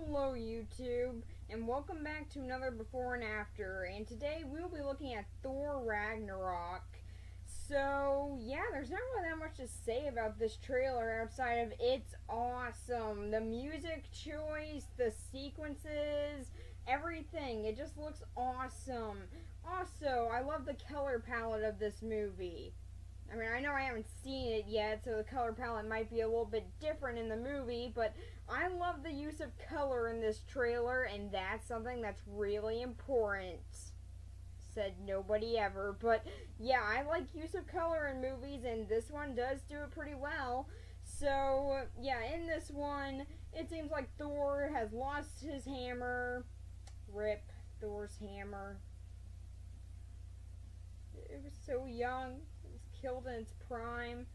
Hello YouTube, and welcome back to another before and after, and today we'll be looking at Thor Ragnarok. So, yeah, there's not really that much to say about this trailer outside of it's awesome. The music choice, the sequences, everything, it just looks awesome. Also, I love the color palette of this movie. I mean, I know I haven't seen it yet, so the color palette might be a little bit different in the movie, but I love the use of color in this trailer, and that's something that's really important. Said nobody ever, but yeah, I like use of color in movies, and this one does do it pretty well. So, yeah, in this one, it seems like Thor has lost his hammer. Rip Thor's hammer. It was so young. It was killed in its prime.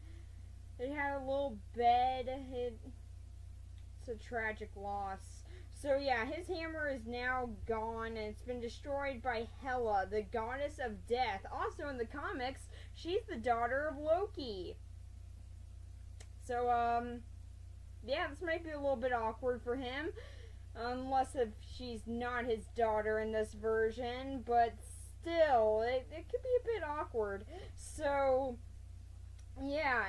It had a little bed. It's a tragic loss. So yeah, his hammer is now gone, and it's been destroyed by Hela, the goddess of death. Also in the comics, she's the daughter of Loki. So, yeah, this might be a little bit awkward for him. Unless if she's not his daughter in this version, but still, it could be a bit awkward. So, yeah,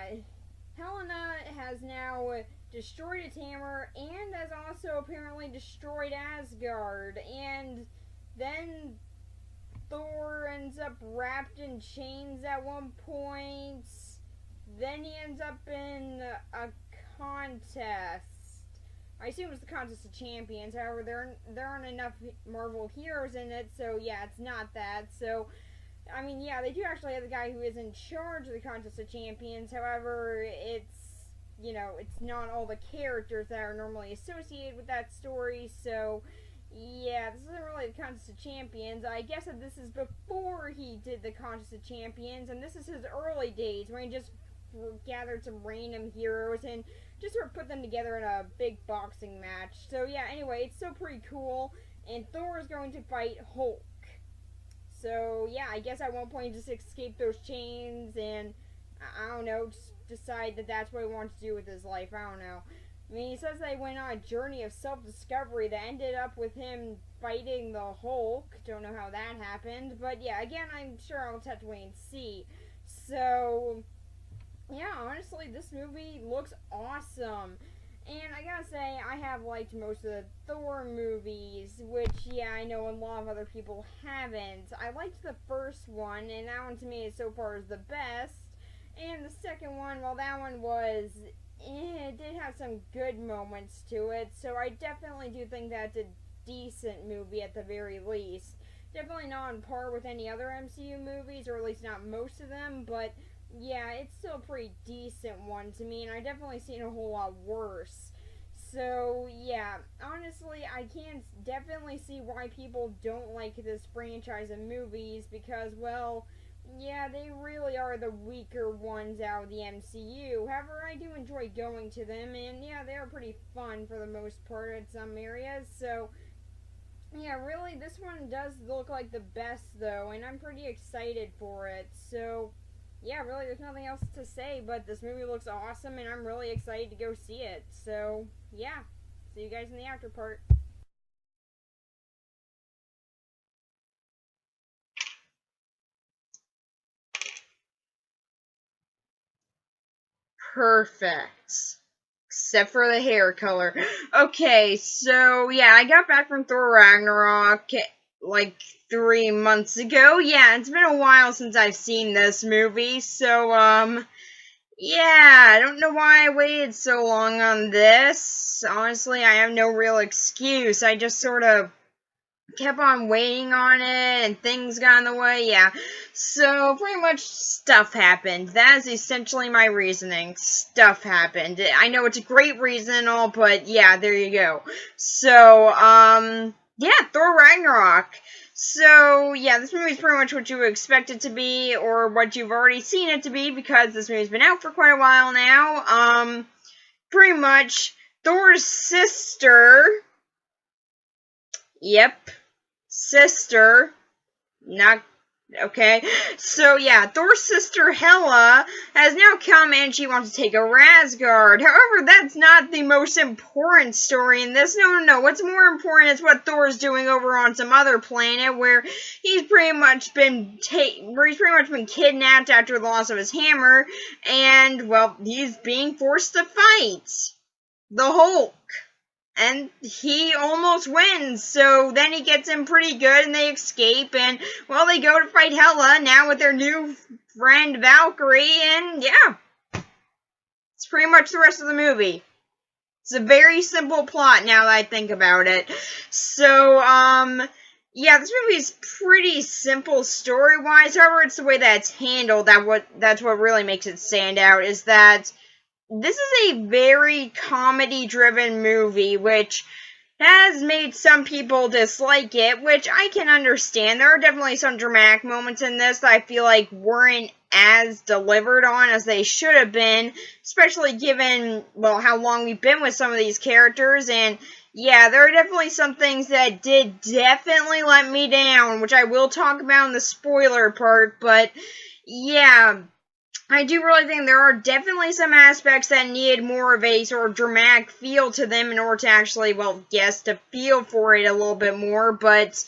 Helena has now destroyed its hammer and has also apparently destroyed Asgard. And then Thor ends up wrapped in chains at one point. Then he ends up in a contest. I assume it's the Contest of Champions. However, there aren't enough Marvel heroes in it, so yeah, it's not that. So, I mean, yeah, they do actually have the guy who is in charge of the Contest of Champions. However, it's, you know, it's not all the characters that are normally associated with that story. So, yeah, this isn't really the Contest of Champions. I guess that this is before he did the Contest of Champions, and this is his early days where he just gathered some random heroes and just sort of put them together in a big boxing match. So yeah, anyway, it's still pretty cool. And Thor is going to fight Hulk. So yeah, I guess at one point just escape those chains and, I don't know, just decide that that's what he wants to do with his life. I don't know. I mean, he says they went on a journey of self-discovery that ended up with him fighting the Hulk. Don't know how that happened. But yeah, again, I'm sure I'll just have to wait and see. So yeah, honestly, this movie looks awesome. And I gotta say, I have liked most of the Thor movies, which, yeah, I know a lot of other people haven't. I liked the first one, and that one to me is so far is the best. And the second one, well, that one was, it did have some good moments to it, so I definitely do think that's a decent movie at the very least. Definitely not on par with any other MCU movies, or at least not most of them, but yeah, it's still a pretty decent one to me, and I've definitely seen a whole lot worse. So, yeah, honestly, I can definitely see why people don't like this franchise of movies, because, well, yeah, they really are the weaker ones out of the MCU. However, I do enjoy going to them, and yeah, they are pretty fun for the most part in some areas, so yeah, really, this one does look like the best, though, and I'm pretty excited for it, so yeah, really, there's nothing else to say, but this movie looks awesome, and I'm really excited to go see it. So, yeah. See you guys in the after part. Perfect. Except for the hair color. Okay, so, yeah, I got back from Thor Ragnarok, like, 3 months ago. Yeah, it's been a while since I've seen this movie, so, yeah, I don't know why I waited so long on this. Honestly, I have no real excuse. I just sort of kept on waiting on it, and things got in the way, yeah. So, pretty much stuff happened. That is essentially my reasoning. Stuff happened. I know it's a great reason and all, but yeah, there you go. So, yeah, Thor Ragnarok. So, yeah, this movie is pretty much what you would expect it to be, or what you've already seen it to be, because this movie's been out for quite a while now. Pretty much, Thor's sister, yep, sister, not Okay, so yeah, Thor's sister Hela has now come and she wants to take over Asgard. However, that's not the most important story in this. No. What's more important is what Thor's doing over on some other planet where he's pretty much been kidnapped after the loss of his hammer, and well, he's being forced to fight the Hulk. And he almost wins, so then he gets in pretty good and they escape, and well, they go to fight Hela now with their new friend Valkyrie, and yeah, it's pretty much the rest of the movie. It's a very simple plot now that I think about it. So, yeah, this movie is pretty simple story-wise. However, it's the way that it's handled that's what really makes it stand out, is that this is a very comedy-driven movie, which has made some people dislike it, which I can understand. There are definitely some dramatic moments in this that I feel like weren't as delivered on as they should have been, especially given, well, how long we've been with some of these characters, and yeah, there are definitely some things that did definitely let me down, which I will talk about in the spoiler part, but yeah, I do really think there are definitely some aspects that needed more of a sort of dramatic feel to them in order to actually, well, yes, to feel for it a little bit more, but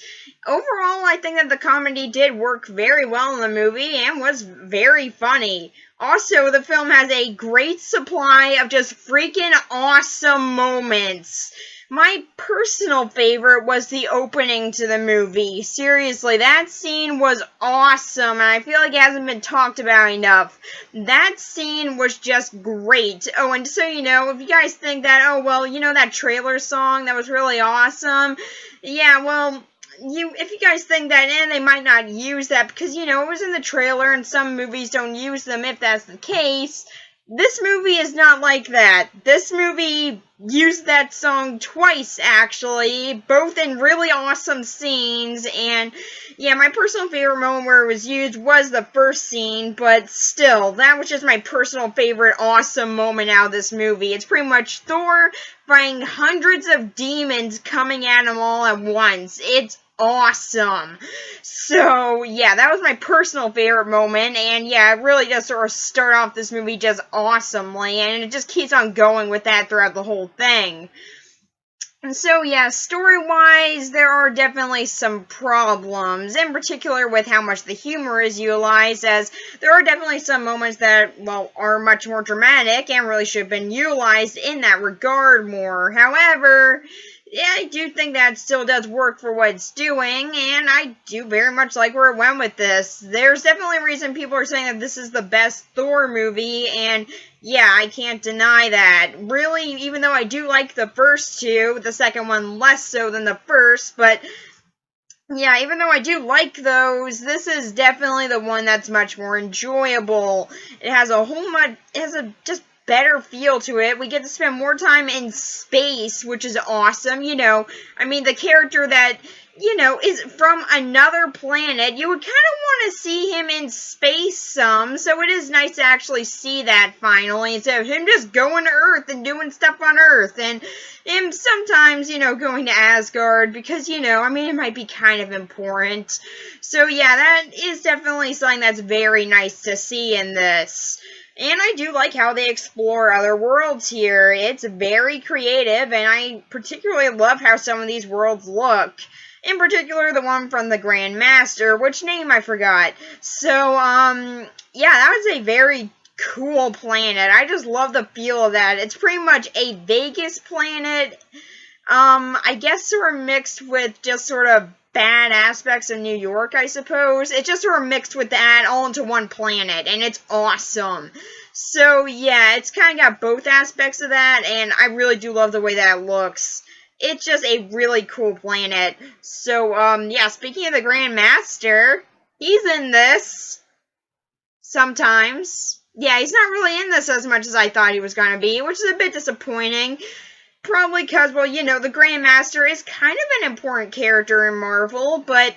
overall, I think that the comedy did work very well in the movie and was very funny. Also, the film has a great supply of just freaking awesome moments. My personal favorite was the opening to the movie. Seriously, that scene was awesome, and I feel like it hasn't been talked about enough. That scene was just great. Oh, and just so you know, if you guys think that, oh, well, you know that trailer song that was really awesome? Yeah, well, if you guys think that, they might not use that because, you know, it was in the trailer and some movies don't use them if that's the case. This movie is not like that. This movie used that song twice, actually, both in really awesome scenes, and yeah, my personal favorite moment where it was used was the first scene, but still, that was just my personal favorite awesome moment out of this movie. It's pretty much Thor fighting hundreds of demons coming at him all at once. It's awesome. So, yeah, that was my personal favorite moment, and yeah, it really does sort of start off this movie just awesomely, and it just keeps on going with that throughout the whole thing. And so, yeah, story-wise, there are definitely some problems, in particular with how much the humor is utilized, as there are definitely some moments that, well, are much more dramatic and really should have been utilized in that regard more. However, yeah, I do think that still does work for what it's doing, and I do very much like where it went with this. There's definitely a reason people are saying that this is the best Thor movie, and yeah, I can't deny that. Really, even though I do like the first two, the second one less so than the first, but yeah, even though I do like those, this is definitely the one that's much more enjoyable. It has a just better feel to it. We get to spend more time in space, which is awesome. You know, I mean, the character that, you know, is from another planet, you would kind of want to see him in space some, so it is nice to actually see that finally, instead of him just going to Earth and doing stuff on Earth, and him sometimes, you know, going to Asgard, because, you know, I mean, it might be kind of important. So yeah, that is definitely something that's very nice to see in this. And I do like how they explore other worlds here. It's very creative, and I particularly love how some of these worlds look. In particular, the one from the Grand Master, which name I forgot. So, yeah, that was a very cool planet. I just love the feel of that. It's pretty much a Vegas planet, I guess sort of mixed with just sort of bad aspects of New York, I suppose. It's just sort of mixed with that all into one planet, and it's awesome. So, yeah, it's kind of got both aspects of that, and I really do love the way that it looks. It's just a really cool planet. So, yeah, speaking of the Grand Master, he's in this sometimes. Yeah, he's not really in this as much as I thought he was going to be, which is a bit disappointing. Probably because, well, you know, the Grand Master is kind of an important character in Marvel, but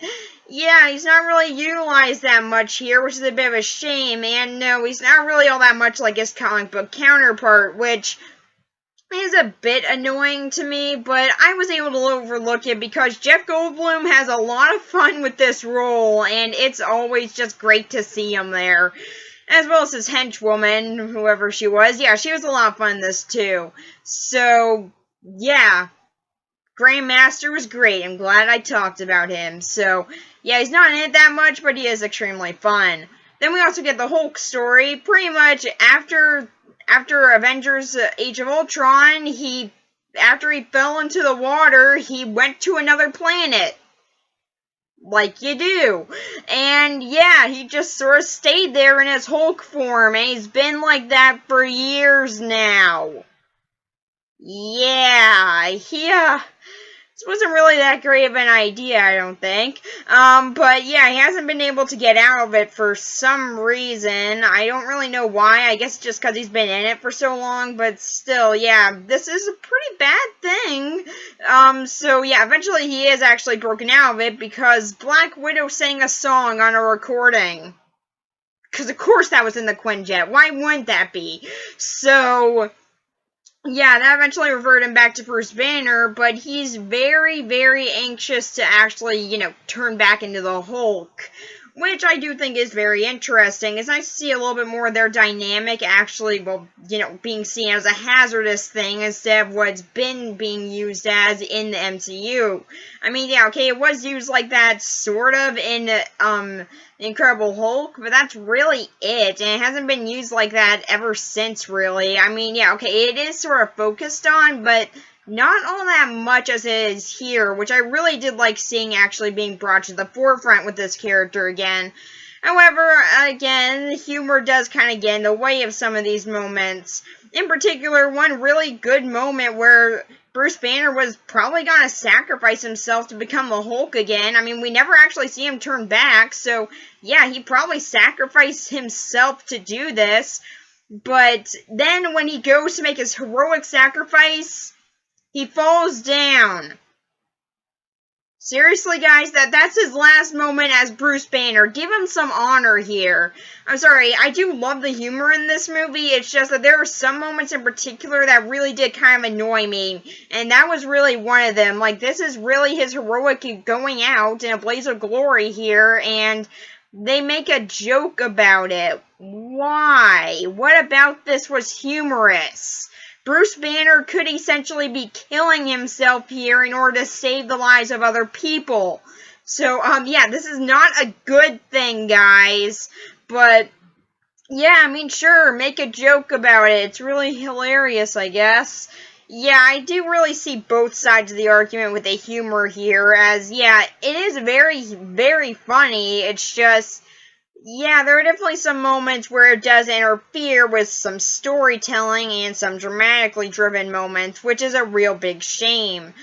yeah, he's not really utilized that much here, which is a bit of a shame, and no, he's not really all that much like his comic book counterpart, which is a bit annoying to me, but I was able to overlook it because Jeff Goldblum has a lot of fun with this role, and it's always just great to see him there. As well as his henchwoman, whoever she was. Yeah, she was a lot of fun in this too. So, yeah. Grandmaster was great. I'm glad I talked about him. So, yeah, he's not in it that much, but he is extremely fun. Then we also get the Hulk story. Pretty much after Avengers Age of Ultron, after he fell into the water, he went to another planet. Like you do. And yeah, he just sort of stayed there in his Hulk form, and he's been like that for years now. Yeah, this wasn't really that great of an idea, I don't think. But yeah, he hasn't been able to get out of it for some reason. I don't really know why. I guess just because he's been in it for so long, but still, yeah, this is a pretty bad thing. So yeah, eventually he is actually broken out of it because Black Widow sang a song on a recording. Because of course that was in the Quinjet. Why wouldn't that be? So yeah, that eventually reverted him back to Bruce Banner, but he's very, very anxious to actually, turn back into the Hulk, which I do think is very interesting. It's nice to see a little bit more of their dynamic actually, being seen as a hazardous thing instead of what's been being used as in the MCU. I mean, yeah, okay, it was used like that sort of in, Incredible Hulk, but that's really it, and it hasn't been used like that ever since, really. I mean, yeah, okay, it is sort of focused on, but not all that much as it is here, which I really did like seeing actually being brought to the forefront with this character again. However, again, the humor does kind of get in the way of some of these moments. In particular, one really good moment where Bruce Banner was probably going to sacrifice himself to become the Hulk again. I mean, we never actually see him turn back, so yeah, he probably sacrificed himself to do this. But then when he goes to make his heroic sacrifice, he falls down. Seriously, guys, that's his last moment as Bruce Banner. Give him some honor here. I'm sorry, I do love the humor in this movie. It's just that there are some moments in particular that really did kind of annoy me. And that was really one of them. Like, this is really his heroic going out in a blaze of glory here. And they make a joke about it. Why? What about this was humorous? Bruce Banner could essentially be killing himself here in order to save the lives of other people. So, yeah, this is not a good thing, guys. But, yeah, I mean, sure, make a joke about it. It's really hilarious, I guess. Yeah, I do really see both sides of the argument with the humor here, as, yeah, it is very, very funny. It's just, yeah, there are definitely some moments where it does interfere with some storytelling and some dramatically driven moments, which is a real big shame.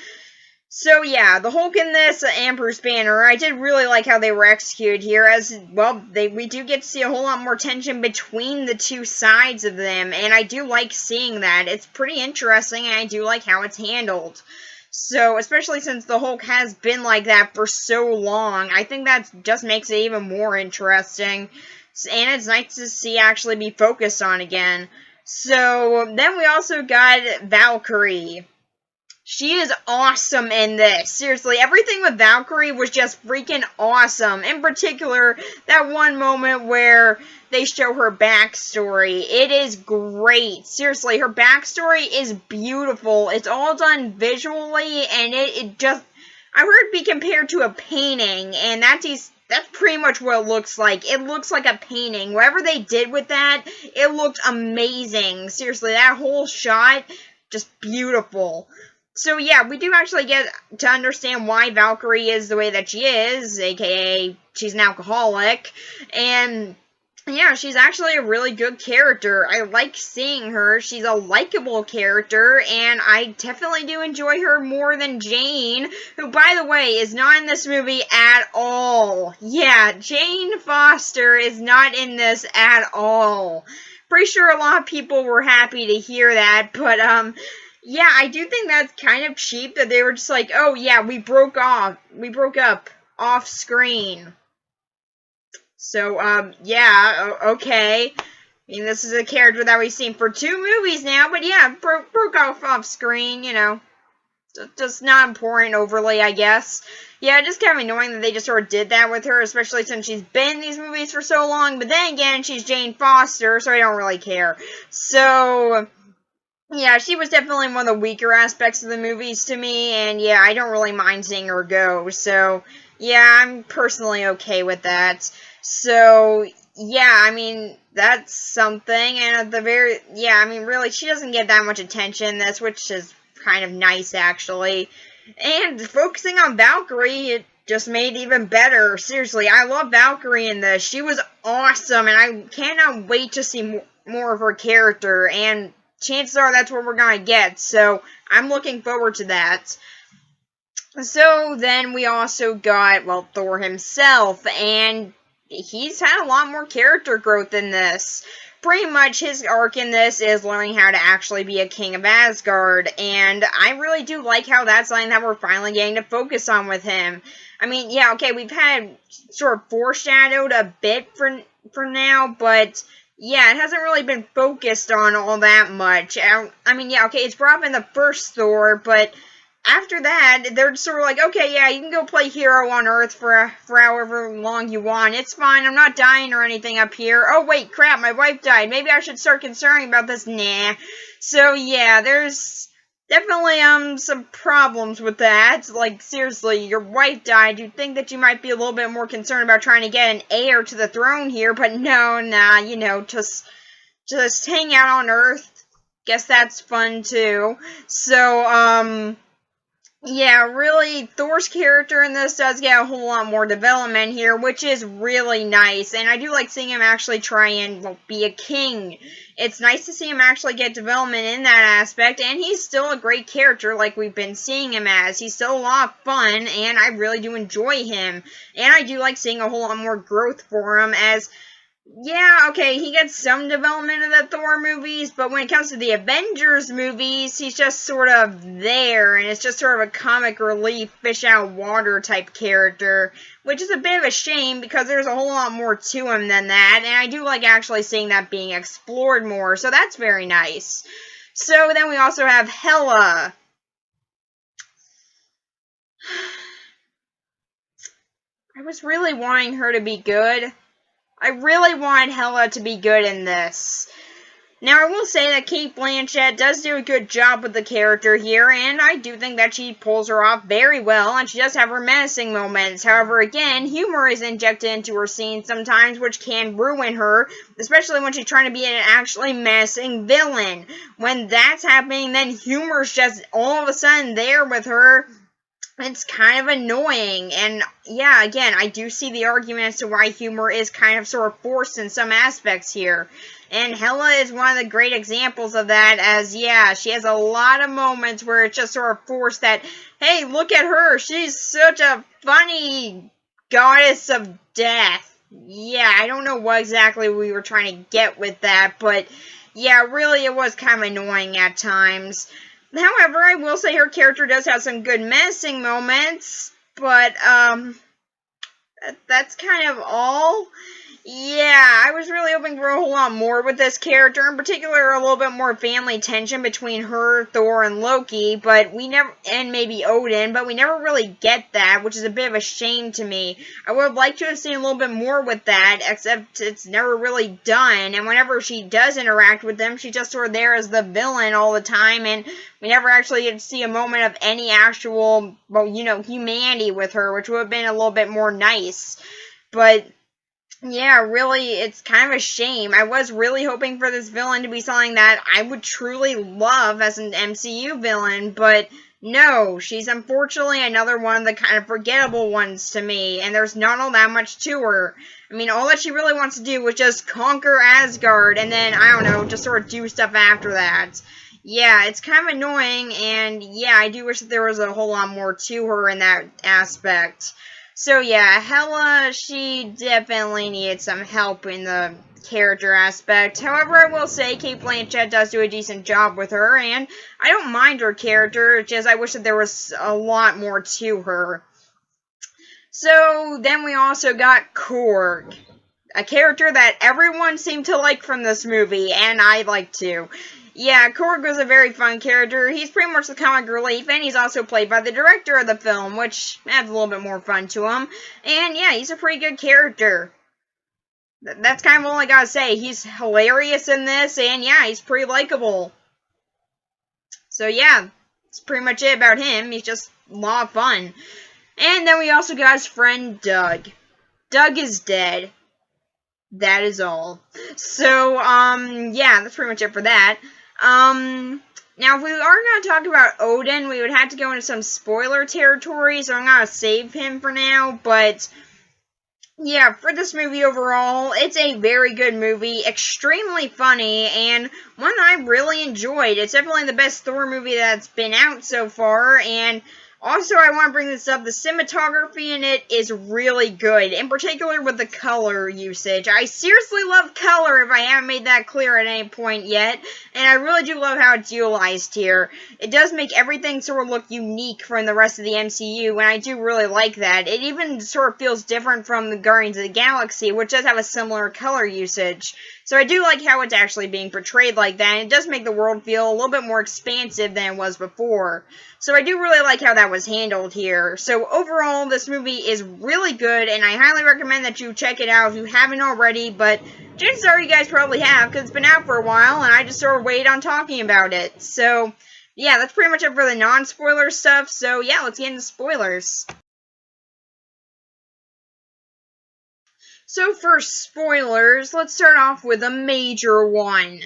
So yeah, the Hulk in this and Bruce Banner, I did really like how they were executed here, as, well, we do get to see a whole lot more tension between the two sides of them, and I do like seeing that. It's pretty interesting, and I do like how it's handled. So, especially since the Hulk has been like that for so long, I think that just makes it even more interesting. And it's nice to see actually be focused on again. So, then we also got Valkyrie. She is awesome in this. Seriously, everything with Valkyrie was just freaking awesome. In particular, that one moment where they show her backstory. It is great. Seriously, her backstory is beautiful. It's all done visually, and it just, I've heard it be compared to a painting, and that's pretty much what it looks like. It looks like a painting. Whatever they did with that, it looked amazing. Seriously, that whole shot, just beautiful. So yeah, we do actually get to understand why Valkyrie is the way that she is, aka she's an alcoholic, and yeah, she's actually a really good character. I like seeing her. She's a likable character, and I definitely do enjoy her more than Jane, who, by the way, is not in this movie at all. Yeah, Jane Foster is not in this at all. Pretty sure a lot of people were happy to hear that, but, yeah, I do think that's kind of cheap that they were just like, oh yeah, we broke up off screen. So, yeah, okay. I mean, this is a character that we've seen for 2 movies now, but yeah, broke off screen, you know. Just not important overly, I guess. Yeah, just kind of annoying that they just sort of did that with her, especially since she's been in these movies for so long. But then again, she's Jane Foster, so I don't really care. So, yeah, she was definitely one of the weaker aspects of the movies to me, and yeah, I don't really mind seeing her go. So, yeah, I'm personally okay with that. So, yeah, I mean, that's something, and at the very, yeah, I mean, really, she doesn't get that much attention, that's which is kind of nice, actually. And focusing on Valkyrie, it just made it even better. Seriously, I love Valkyrie in this. She was awesome, and I cannot wait to see more of her character, and chances are that's what we're going to get, so I'm looking forward to that. So then we also got, well, Thor himself, and he's had a lot more character growth in this. Pretty much his arc in this is learning how to actually be a king of Asgard, and I really do like how that's something that we're finally getting to focus on with him. I mean, yeah, okay, we've had sort of foreshadowed a bit for now, but yeah, it hasn't really been focused on all that much. I mean, yeah, okay, it's brought up in the first Thor, but after that, they're sort of like, okay, yeah, you can go play hero on Earth for however long you want. It's fine, I'm not dying or anything up here. Oh, wait, crap, my wife died. Maybe I should start concerning about this. Nah. So, yeah, there's definitely, some problems with that. Like, seriously, your wife died. You'd think that you might be a little bit more concerned about trying to get an heir to the throne here, but no, nah, you know, just hang out on Earth. Guess that's fun, too. So, yeah, really, Thor's character in this does get a whole lot more development here, which is really nice, and I do like seeing him actually try and, well, be a king. It's nice to see him actually get development in that aspect, and he's still a great character like we've been seeing him as. He's still a lot of fun, and I really do enjoy him, and I do like seeing a whole lot more growth for him as... Yeah, okay, he gets some development in the Thor movies, but when it comes to the Avengers movies, he's just sort of there, and it's just sort of a comic relief, fish out of water type character, which is a bit of a shame because there's a whole lot more to him than that, and I do like actually seeing that being explored more, so that's very nice. So then we also have Hela. I was really wanting her to be good. I really wanted Hela to be good in this. Now, I will say that Cate Blanchett does do a good job with the character here, and I do think that she pulls her off very well, and she does have her menacing moments. However, again, humor is injected into her scenes sometimes, which can ruin her, especially when she's trying to be an actually menacing villain. When that's happening, then humor's just all of a sudden there with her. It's kind of annoying, and yeah, again, I do see the argument as to why humor is kind of sort of forced in some aspects here, and Hela is one of the great examples of that, as, yeah, she has a lot of moments where it's just sort of forced that, hey, look at her, she's such a funny goddess of death. Yeah, I don't know what exactly we were trying to get with that, but yeah, really, it was kind of annoying at times. However, I will say her character does have some good menacing moments, but, that's kind of all. Yeah, I was really hoping for a whole lot more with this character, in particular a little bit more family tension between her, Thor, and Loki, but we never, and maybe Odin, but we never really get that, which is a bit of a shame to me. I would have liked to have seen a little bit more with that, except it's never really done, and whenever she does interact with them, she's just sort of there as the villain all the time, and we never actually get to see a moment of any actual, well, you know, humanity with her, which would have been a little bit more nice, but... yeah, really, it's kind of a shame. I was really hoping for this villain to be something that I would truly love as an MCU villain, but no, she's unfortunately another one of the kind of forgettable ones to me, and there's not all that much to her. I mean, all that she really wants to do was just conquer Asgard, and then, I don't know, just sort of do stuff after that. Yeah, it's kind of annoying, and yeah, I do wish that there was a whole lot more to her in that aspect. So yeah, Hela, she definitely needed some help in the character aspect. However, I will say Cate Blanchett does do a decent job with her, and I don't mind her character, just I wish that there was a lot more to her. So then we also got Korg. a character that everyone seemed to like from this movie, and I like too. Yeah, Korg was a very fun character. He's pretty much the comic relief, and he's also played by the director of the film, which adds a little bit more fun to him. And yeah, he's a pretty good character. That's kind of all I gotta say. He's hilarious in this, and yeah, he's pretty likable. So yeah, that's pretty much it about him. He's just a lot of fun. And then we also got his friend Doug. Doug is dead. That is all. So, yeah, that's pretty much it for that. Now, if we are going to talk about Odin, we would have to go into some spoiler territory, so I'm going to save him for now, but yeah, for this movie overall, it's a very good movie, extremely funny, and one that I really enjoyed. It's definitely the best Thor movie that's been out so far, and also I want to bring this up, the cinematography in it is really good, in particular with the color usage. I seriously love color, if I haven't made that clear at any point yet, and I really do love how it's utilized here. It does make everything sort of look unique from the rest of the MCU, and I do really like that. It even sort of feels different from the Guardians of the Galaxy, which does have a similar color usage. So I do like how it's actually being portrayed like that, and it does make the world feel a little bit more expansive than it was before. So I do really like how that was handled here. So overall, this movie is really good, and I highly recommend that you check it out if you haven't already, but chances are you guys probably have, because it's been out for a while, and I just sort of waited on talking about it. So, yeah, that's pretty much it for the non-spoiler stuff, so yeah, let's get into spoilers. So for spoilers, let's start off with a major one.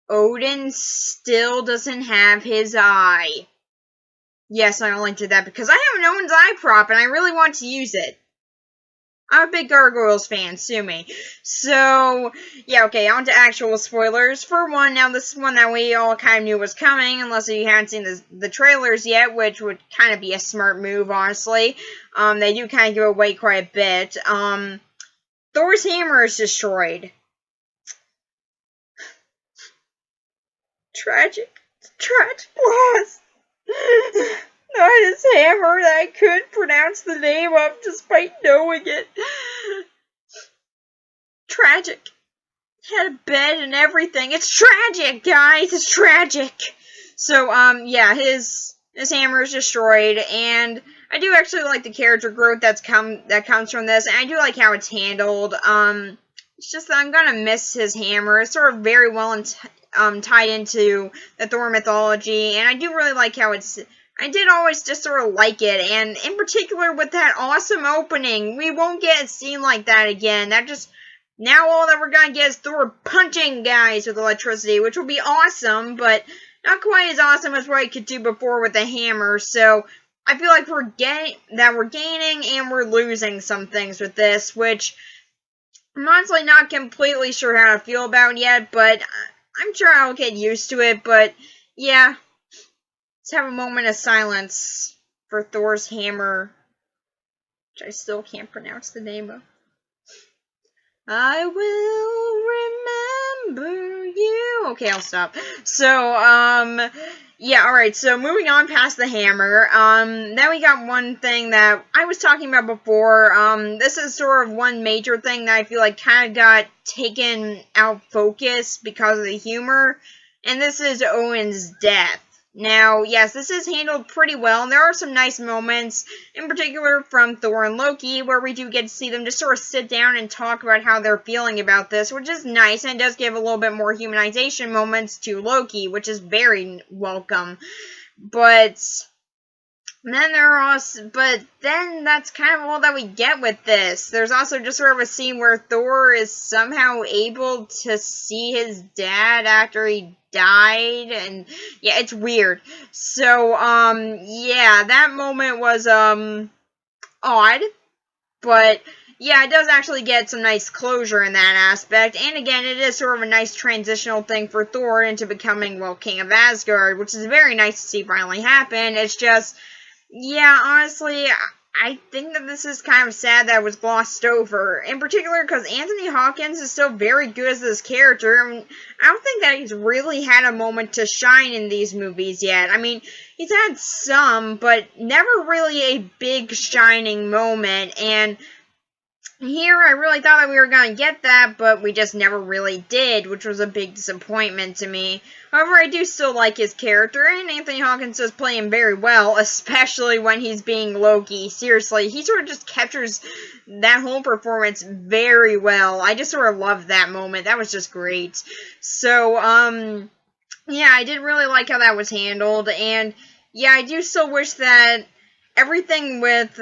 Odin still doesn't have his eye. Yes, I only did that because I have an Odin's eye prop and I really want to use it. I'm a big Gargoyles fan, sue me. So, yeah, okay, on to actual spoilers. For one, now this is one that we all kind of knew was coming, unless you haven't seen the trailers yet, which would kind of be a smart move, honestly. They do kind of give away quite a bit. Thor's hammer is destroyed. Tragic loss. Not his hammer that I couldn't pronounce the name of despite knowing it. Tragic. Had a bed and everything. It's tragic, guys. It's tragic. So, yeah, his hammer is destroyed, and I do actually like the character growth that comes from this, and I do like how it's handled. It's just that I'm gonna miss his hammer. It's sort of very well tied into the Thor mythology, and I do really like how I did always just sort of like it, and in particular with that awesome opening, we won't get a scene like that again. Now all that we're gonna get is Thor punching guys with electricity, which will be awesome, but not quite as awesome as what he could do before with the hammer, so I feel like we're gaining and we're losing some things with this, which I'm honestly not completely sure how to feel about yet, but I'm sure I'll get used to it, but yeah. Let's have a moment of silence for Thor's hammer, which I still can't pronounce the name of. I will remember you. Okay, I'll stop. So, yeah, alright, so moving on past the hammer, then we got one thing that I was talking about before. This is sort of one major thing that I feel like kind of got taken out of focus because of the humor, and this is Odin's death. Now, yes, this is handled pretty well, and there are some nice moments, in particular from Thor and Loki, where we do get to see them just sort of sit down and talk about how they're feeling about this, which is nice, and it does give a little bit more humanization moments to Loki, which is very welcome. But then that's kind of all that we get with this. There's also just sort of a scene where Thor is somehow able to see his dad after he died, and yeah, it's weird. So, yeah, that moment was, odd, but yeah, it does actually get some nice closure in that aspect, and again, it is sort of a nice transitional thing for Thor into becoming, well, King of Asgard, which is very nice to see finally happen. It's just, yeah, honestly, I think that this is kind of sad that it was glossed over, in particular because Anthony Hopkins is still very good as this character. I mean, I don't think that he's really had a moment to shine in these movies yet. I mean, he's had some, but never really a big shining moment, and here, I really thought that we were going to get that, but we just never really did, which was a big disappointment to me. However, I do still like his character, and Anthony Hopkins does play him very well, especially when he's being Loki. Seriously, he sort of just captures that whole performance very well. I just sort of loved that moment. That was just great. So, yeah, I did really like how that was handled, and yeah, I do still wish that everything with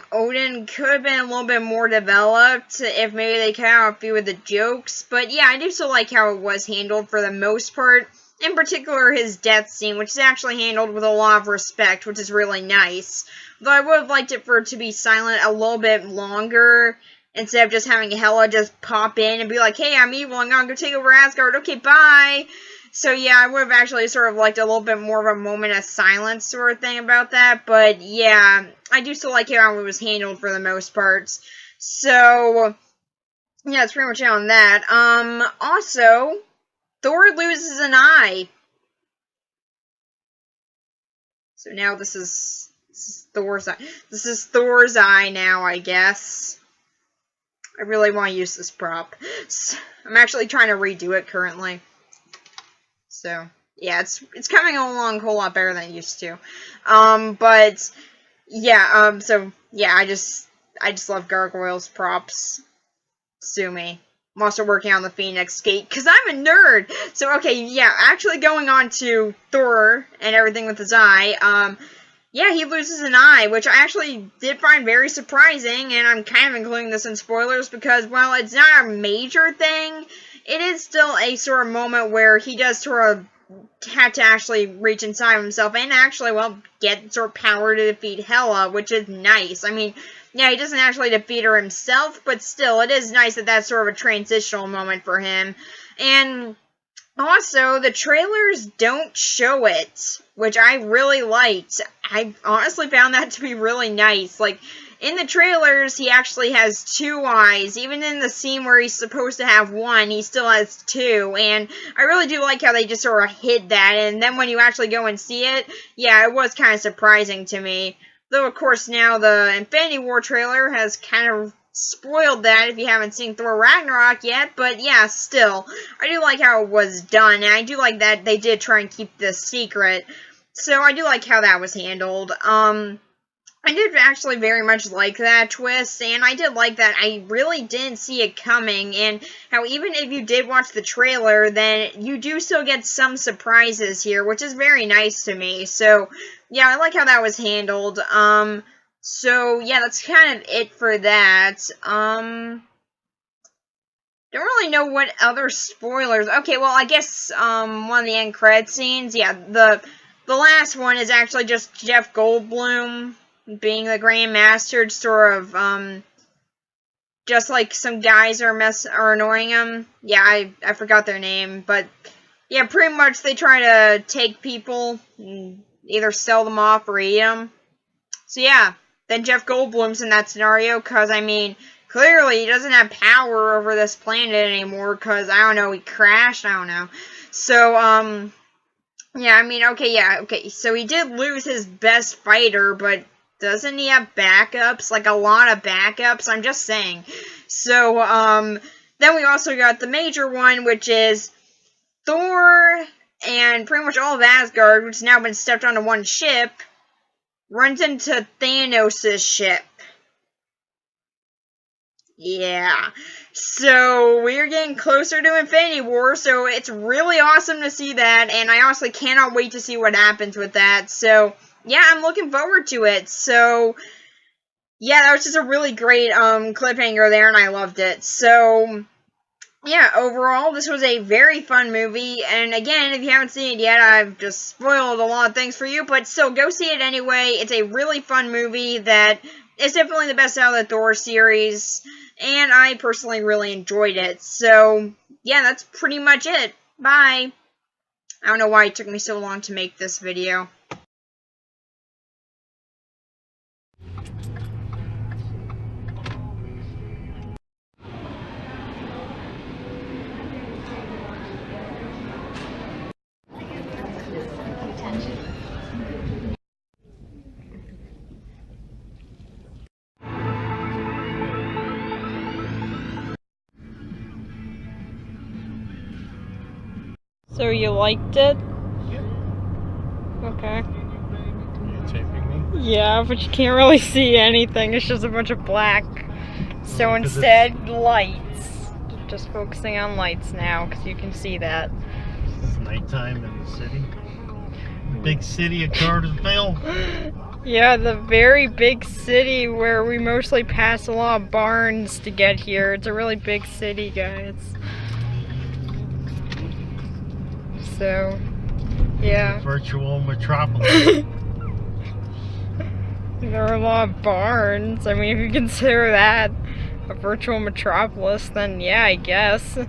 Odin could have been a little bit more developed if maybe they cut out a few of the jokes. But yeah, I do still like how it was handled for the most part. In particular, his death scene, which is actually handled with a lot of respect, which is really nice. Though I would have liked it for it to be silent a little bit longer, instead of just having Hela just pop in and be like, hey, I'm evil, I'm gonna go take over Asgard, okay, bye! So yeah, I would have actually sort of liked a little bit more of a moment of silence sort of thing about that, but yeah, I do still like how it was handled for the most parts. So, yeah, that's pretty much it on that. Also, Thor loses an eye. So now this is Thor's eye. This is Thor's eye now, I guess. I really want to use this prop. So, I'm actually trying to redo it currently. So, yeah, it's coming along a whole lot better than it used to. But, yeah, so, yeah, I just love Gargoyle's props. Sue me. I'm also working on the Phoenix Gate, because I'm a nerd! So, okay, yeah, actually going on to Thor and everything with his eye, yeah, he loses an eye, which I actually did find very surprising, and I'm kind of including this in spoilers, because, well, it's not a major thing, it is still a sort of moment where he does sort of have to actually reach inside himself, and actually, well, get sort of power to defeat Hela, which is nice. I mean, yeah, he doesn't actually defeat her himself, but still, it is nice that that's sort of a transitional moment for him. And also, the trailers don't show it, which I really liked. I honestly found that to be really nice. Like, in the trailers, he actually has 2 eyes. Even in the scene where he's supposed to have 1, he still has 2. And I really do like how they just sort of hid that. And then when you actually go and see it, yeah, it was kind of surprising to me. Though, of course, now the Infinity War trailer has kind of spoiled that if you haven't seen Thor Ragnarok yet, but yeah, still, I do like how it was done, and I do like that they did try and keep this secret, so I do like how that was handled. I did actually very much like that twist, and I did like that I really didn't see it coming, and how even if you did watch the trailer, then you do still get some surprises here, which is very nice to me, so yeah, I like how that was handled. So yeah, that's kind of it for that. Don't really know what other spoilers. Okay, well, I guess one of the end credit scenes, yeah, the last one is actually just Jeff Goldblum being the Grand Master, sort of just like some guys are annoying him. Yeah, I forgot their name, but yeah, pretty much they try to take people and either sell them off or eat them. So yeah, then Jeff Goldblum's in that scenario, because, I mean, clearly he doesn't have power over this planet anymore, because, I don't know, he crashed, I don't know. So, yeah, I mean, okay, so he did lose his best fighter, but doesn't he have backups? Like, a lot of backups? I'm just saying. So, then we also got the major one, which is Thor and pretty much all of Asgard, which has now been stepped onto one ship, runs into Thanos' ship. Yeah. So, we're getting closer to Infinity War, so it's really awesome to see that, and I honestly cannot wait to see what happens with that. So, yeah, I'm looking forward to it. So, yeah, that was just a really great cliffhanger there, and I loved it. So, yeah, overall, this was a very fun movie, and again, if you haven't seen it yet, I've just spoiled a lot of things for you, but still, go see it anyway. It's a really fun movie that is definitely the best out of the Thor series, and I personally really enjoyed it. So, yeah, that's pretty much it. Bye! I don't know why it took me so long to make this video. So you liked it? Yep. Okay. Are you taping me? Yeah, but you can't really see anything. It's just a bunch of black. So instead, lights. Just focusing on lights now, because you can see that. It's nighttime in the city. The big city of Cartersville. Yeah, the very big city where we mostly pass a lot of barns to get here. It's a really big city, guys. So, yeah. Virtual metropolis. There are a lot of barns. I mean, if you consider that a virtual metropolis, then yeah, I guess.